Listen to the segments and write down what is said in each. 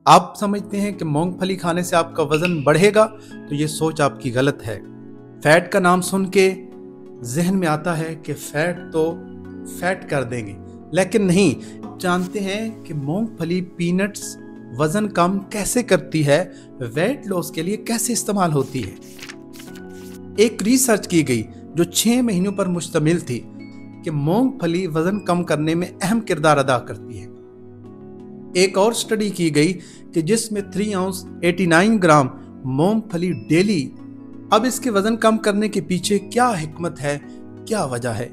आप समझते हैं कि मूंगफली खाने से आपका वजन बढ़ेगा, तो ये सोच आपकी गलत है। फैट का नाम सुन के जहन में आता है कि फैट तो फैट कर देंगे, लेकिन नहीं। आप जानते हैं कि मूंगफली पीनट्स वजन कम कैसे करती है, वेट लॉस के लिए कैसे इस्तेमाल होती है। एक रिसर्च की गई जो 6 महीनों पर मुश्तमिल थी कि मूंगफली वजन कम करने में अहम किरदार अदा करती है। एक और स्टडी की गई कि जिसमें 3 आउंस 89 ग्राम मूंगफली डेली। अब इसके वजन कम करने के पीछे क्या हिकमत है, क्या वजह है?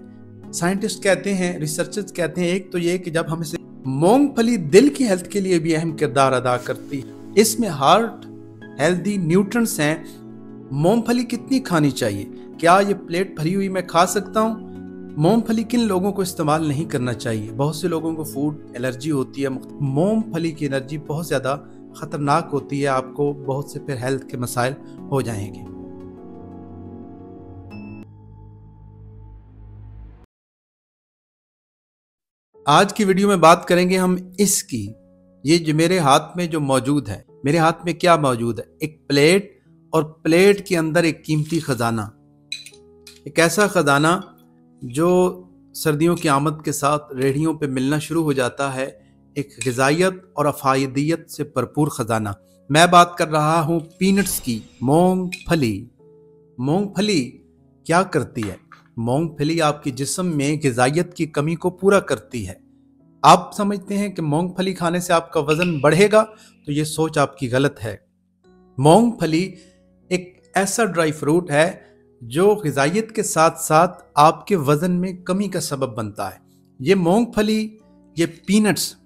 साइंटिस्ट कहते हैं, रिसर्चर्स कहते हैं, एक तो ये कि जब हम इसे मूंगफली दिल की हेल्थ के लिए भी अहम किरदार अदा करती है। इसमें हार्ट हेल्दी न्यूट्रिएंट्स हैं। मूंगफली कितनी खानी चाहिए? क्या ये प्लेट भरी हुई मैं खा सकता हूँ? मूंगफली किन लोगों को इस्तेमाल नहीं करना चाहिए? बहुत से लोगों को फूड एलर्जी होती है। मूंगफली की एनर्जी बहुत ज़्यादा खतरनाक होती है, आपको बहुत से फिर हेल्थ के मसाइल हो जाएंगे। आज की वीडियो में बात करेंगे हम इसकी। ये जो मेरे हाथ में जो मौजूद है, मेरे हाथ में क्या मौजूद है? एक प्लेट, और प्लेट के अंदर एक कीमती खजाना। एक ऐसा खजाना जो सर्दियों की आमद के साथ रेहड़ियों पे मिलना शुरू हो जाता है। एक ग़िज़ाइयत और अफ़ायदियत से भरपूर ख़जाना। मैं बात कर रहा हूँ पीनट्स की, मूंगफली। मूंगफली क्या करती है? मूंगफली आपके जिस्म में ग़िज़ाइयत की कमी को पूरा करती है। आप समझते हैं कि मूंगफली खाने से आपका वज़न बढ़ेगा, तो ये सोच आपकी गलत है। मूंगफली एक ऐसा ड्राई फ्रूट है जो ग़िज़ाइयत के साथ साथ आपके वज़न में कमी का सबब बनता है। ये मूंगफली, ये पीनट्स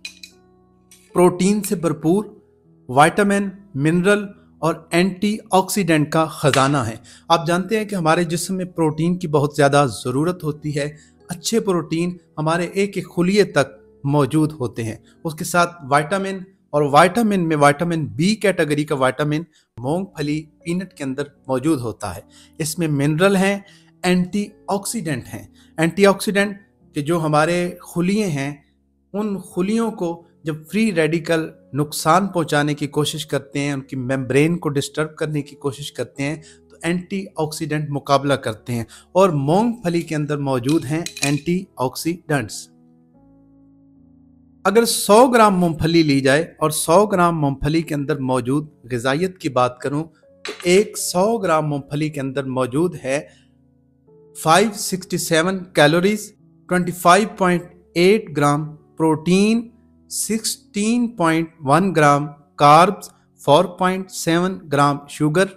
प्रोटीन से भरपूर, विटामिन, मिनरल और एंटीऑक्सीडेंट का ख़जाना है। आप जानते हैं कि हमारे जिस्म में प्रोटीन की बहुत ज़्यादा ज़रूरत होती है। अच्छे प्रोटीन हमारे एक एक खुलिये तक मौजूद होते हैं। उसके साथ विटामिन, और विटामिन में विटामिन बी कैटेगरी का विटामिन मूंगफली पीनट के अंदर मौजूद होता है। इसमें मिनरल हैं, एंटीऑक्सीडेंट हैं। एंटीऑक्सीडेंट के जो हमारे खुलिये हैं, उन खुलियों को जब फ्री रेडिकल नुकसान पहुंचाने की कोशिश करते हैं, उनकी मेम्ब्रेन को डिस्टर्ब करने की कोशिश करते हैं, तो एंटीऑक्सीडेंट मुकाबला करते हैं। और मूंगफली के अंदर मौजूद हैं एंटीऑक्सीडेंट्स। अगर 100 ग्राम मूंगफली ली जाए और 100 ग्राम मूंगफली के अंदर मौजूद ग़िज़ाइयत की बात करूं, तो एक 100 ग्राम मूंगफली के अंदर मौजूद है 567 कैलोरीज, 25.8 ग्राम प्रोटीन, 16.1 ग्राम कार्ब्स, 4.7 ग्राम शुगर,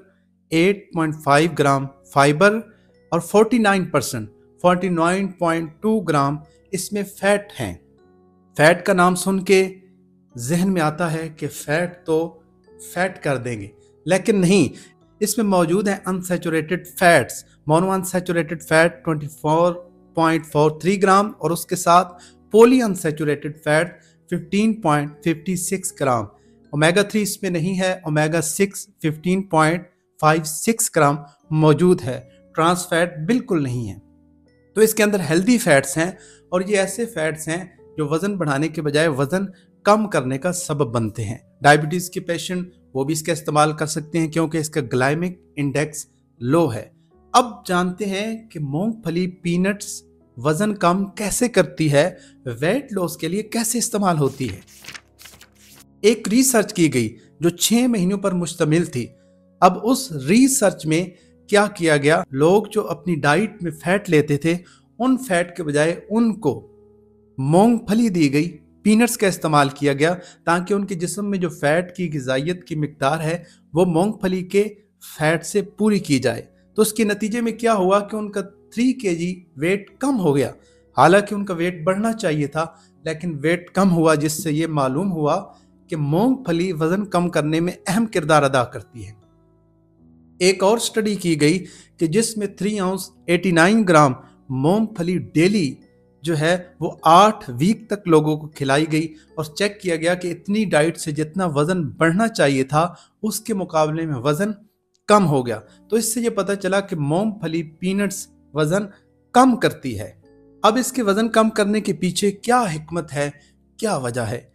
8.5 ग्राम फाइबर और 49.2 ग्राम इसमें फैट हैं। फैट का नाम सुन के जहन में आता है कि फैट तो फैट कर देंगे, लेकिन नहीं। इसमें मौजूद है unsaturated fats. Mono unsaturated fat 24.43 ग्राम और उसके साथ पॉली अनसैचुरेटेड फैट 15.56 ग्राम। ओमेगा 3 इसमें नहीं है। ओमेगा 6 15.56 ग्राम मौजूद है। ट्रांस फैट बिल्कुल नहीं है। तो इसके अंदर हेल्दी फैट्स हैं, और ये ऐसे फैट्स हैं जो वज़न बढ़ाने के बजाय वज़न कम करने का सबब बनते हैं। डायबिटीज़ के पेशेंट वो भी इसका इस्तेमाल कर सकते हैं, क्योंकि इसका ग्लाइमिक इंडेक्स लो है। अब जानते हैं कि मूंगफली पीनट्स वज़न कम कैसे करती है, वेट लॉस के लिए कैसे इस्तेमाल होती है। एक रिसर्च की गई जो 6 महीनों पर मुश्तमिल थी। अब उस रिसर्च में क्या किया गया, लोग जो अपनी डाइट में फैट लेते थे, उन फैट के बजाय उनको मूंगफली दी गई, पीनट्स का इस्तेमाल किया गया, ताकि उनके जिस्म में जो फैट की ग़िज़ाइयत की मिकदार है वो मूंगफली के फैट से पूरी की जाए। तो उसके नतीजे में क्या हुआ कि उनका 3 kg वेट कम हो गया। हालांकि उनका वेट बढ़ना चाहिए था, लेकिन वेट कम हुआ, जिससे ये मालूम हुआ कि मूंगफली वज़न कम करने में अहम किरदार अदा करती है। एक और स्टडी की गई कि जिसमें 3 आउंस 89 ग्राम मूंगफली डेली जो है वो 8 वीक तक लोगों को खिलाई गई, और चेक किया गया कि इतनी डाइट से जितना वज़न बढ़ना चाहिए था उसके मुकाबले में वज़न कम हो गया। तो इससे ये पता चला कि मूंगफली पीनट्स वज़न कम करती है। अब इसके वज़न कम करने के पीछे क्या हिकमत है, क्या वजह है?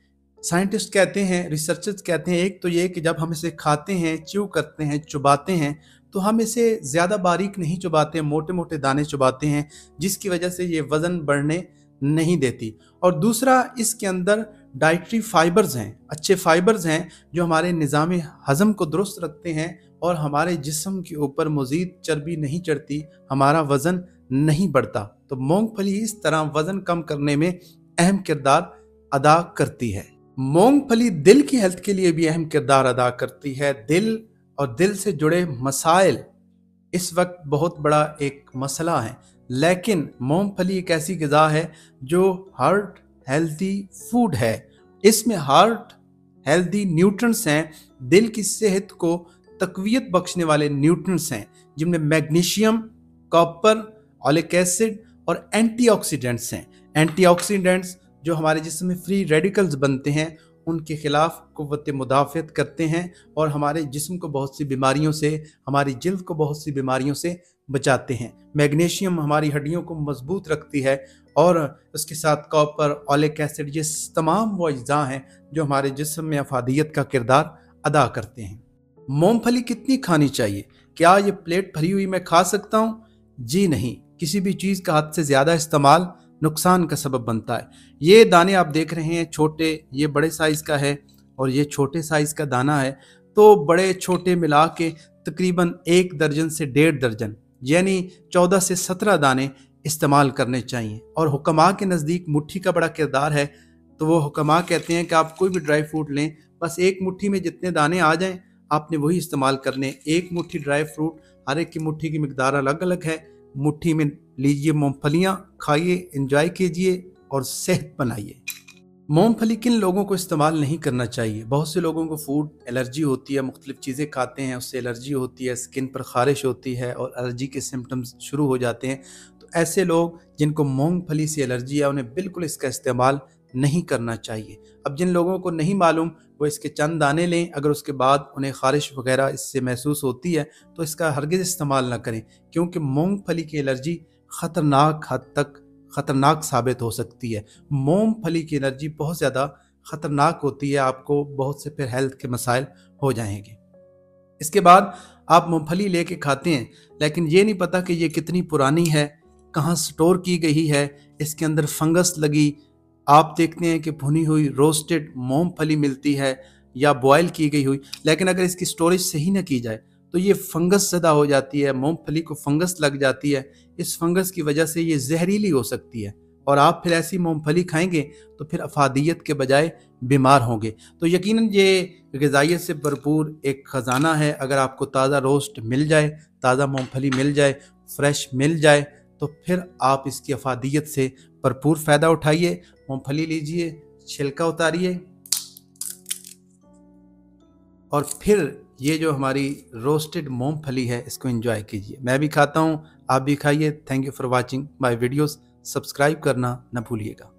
साइंटिस्ट कहते हैं, रिसर्चर्स कहते हैं, एक तो ये कि जब हम इसे खाते हैं, च्यू करते हैं, चुबाते हैं, तो हम इसे ज़्यादा बारीक नहीं चुबाते, मोटे मोटे दाने चुबाते हैं, जिसकी वजह से ये वज़न बढ़ने नहीं देती। और दूसरा, इसके अंदर डाइटरी फाइबर्स हैं, अच्छे फाइबर्स हैं जो हमारे निज़ाम हज़म को दुरुस्त रखते हैं और हमारे जिस्म के ऊपर मज़ीद चर्बी नहीं चढ़ती, हमारा वज़न नहीं बढ़ता। तो मूंगफली इस तरह वज़न कम करने में अहम किरदार अदा करती है। मूंगफली दिल की हेल्थ के लिए भी अहम किरदार अदा करती है। दिल और दिल से जुड़े मसाइल इस वक्त बहुत बड़ा एक मसला है, लेकिन मूंगफली एक ऐसी ग़िज़ा है जो हार्ट हेल्दी फूड है। इसमें हार्ट हेल्दी न्यूट्रिएंट्स हैं, दिल की सेहत को तक़वियत बख्शने वाले न्यूट्रिएंट्स हैं, जिनमें मैग्नीशियम, कॉपर, ओलिक एसिड और एंटीऑक्सीडेंट्स हैं। एंटीऑक्सीडेंट्स जो हमारे जिस्म में फ्री रेडिकल्स बनते हैं, उनके खिलाफ कुव्वत मुदाफ़अत करते हैं और हमारे जिस्म को बहुत सी बीमारियों से, हमारी जिल्द को बहुत सी बीमारियों से बचाते हैं। मैग्नीशियम हमारी हड्डियों को मजबूत रखती है और उसके साथ कॉपर, ओलिक एसिड, ये तमाम वो अज्जा हैं जो हमारे जिस्म में अफादियत का किरदार अदा करते हैं। मूंगफली कितनी खानी चाहिए? क्या ये प्लेट भरी हुई मैं खा सकता हूँ? जी नहीं, किसी भी चीज़ का हद से ज़्यादा इस्तेमाल नुकसान का सबब बनता है। ये दाने आप देख रहे हैं छोटे, ये बड़े साइज़ का है और ये छोटे साइज़ का दाना है, तो बड़े छोटे मिला के तकरीबन 1 दर्जन से 1.5 दर्जन यानी 14 से 17 दाने इस्तेमाल करने चाहिए। और हुक्मा के नज़दीक मुट्ठी का बड़ा किरदार है, तो वो हुक्मा कहते हैं कि आप कोई भी ड्राई फ्रूट लें, बस एक मुट्ठी में जितने दाने आ जाएं आपने वही इस्तेमाल करने। एक मुट्ठी ड्राई फ्रूट, हर एक की मुट्ठी की मिकदार अलग अलग है, मुट्ठी में लीजिए मूंगफलियाँ, खाइए, एंजॉय कीजिए और सेहत बनाइए। मूंगफली किन लोगों को इस्तेमाल नहीं करना चाहिए? बहुत से लोगों को फूड एलर्जी होती है, मुख्तलिफ चीज़ें खाते हैं उससे एलर्जी होती है, स्किन पर ख़ारिश होती है और एलर्जी के सिम्टम्स शुरू हो जाते हैं। तो ऐसे लोग जिनको मूंगफली से एलर्जी है, उन्हें बिल्कुल इसका इस्तेमाल नहीं करना चाहिए। अब जिन लोगों को नहीं मालूम, वो इसके चंद दाने लें, अगर उसके बाद उन्हें ख़ारिश वगैरह इससे महसूस होती है तो इसका हरगिज़ इस्तेमाल ना करें, क्योंकि मूंगफली की एलर्जी ख़तरनाक हद तक ख़तरनाक साबित हो सकती है। मूंगफली की एलर्जी बहुत ज़्यादा ख़तरनाक होती है, आपको बहुत से फिर हेल्थ के मसाइल हो जाएंगे। इसके बाद आप मूंगफली लेके खाते हैं, लेकिन ये नहीं पता कि ये कितनी पुरानी है, कहाँ स्टोर की गई है, इसके अंदर फंगस लगी। आप देखते हैं कि भुनी हुई रोस्टेड मूंगफली मिलती है या बॉयल की गई हुई, लेकिन अगर इसकी स्टोरेज सही ना की जाए तो ये फंगस ज़दा हो जाती है, मूंगफली को फंगस लग जाती है। इस फंगस की वजह से ये जहरीली हो सकती है और आप फिर ऐसी मूंगफली खाएंगे तो फिर अफादियत के बजाय बीमार होंगे। तो यकीनन ये ग़िज़ाइयत से भरपूर एक ख़जाना है। अगर आपको ताज़ा रोस्ट मिल जाए, ताज़ा मूंगफली मिल जाए, फ्रेश मिल जाए, तो फिर आप इसकी अफादियत से भरपूर फ़ायदा उठाइए। मूंगफली लीजिए, छिलका उतारिए और फिर ये जो हमारी रोस्टेड मूंगफली है इसको एंजॉय कीजिए। मैं भी खाता हूँ, आप भी खाइए। Thank you for watching my videos. Subscribe करना न भूलिएगा।